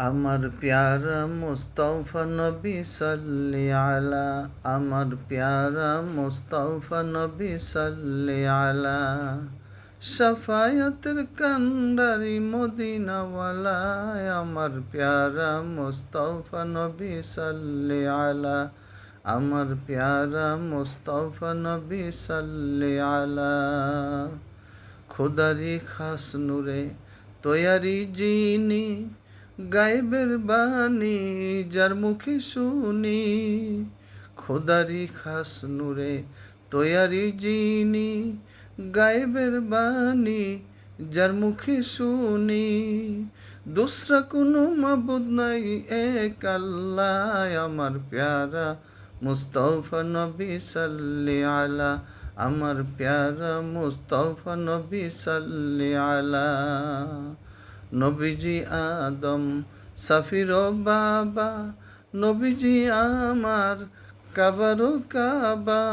আমার প্যারা মুস্তফা নবী সাল্লি আলা, আমার প্যারা মুস্তফা নবী সাল্লি আলা, শাফায়াতের কান্ডারি মদিনাওয়ালা, আমার প্যারা মুস্তফা নবী সাল্লি আলা, আমার প্যারা মুস্তফা নবী সাল্লি আলা। খোদারি খাস নূরে তৈয়ারি যিনি, গায়েবের বাণী যার মুখে শুনি, খোদারি খাস নূরে তৈয়ারি যিনি, গায়েবের বাণী যার মুখে শুনি, দুসরা কোনো মাবুদ নাই এক আল্লাহ, আমার প্যারা মুস্তফা নবী সাল্লি আলা, আমার প্যারা মুস্তফা নবী সাল্লি আলা। নবীজি আদম সাফির বাবা, নবীজি আমার কাবারো কাবা,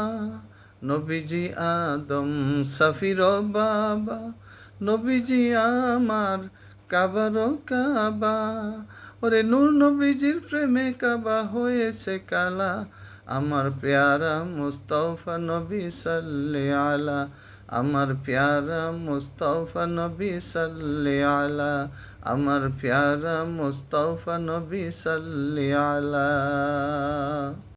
নবীজি আদম সাফির বাবা, নবীজি আমার কাবারো কাবা। ওরে নূর নবীজির প্রেমে কাবা হয়েছে কালা, আমার প্যারা মুস্তফা নবী সাল্লি আলা, আমার প্যারা মুস্তফা নবী সাল্লি আলা, আমার প্যারা মুস্তফা নবী সাল্লি আলা।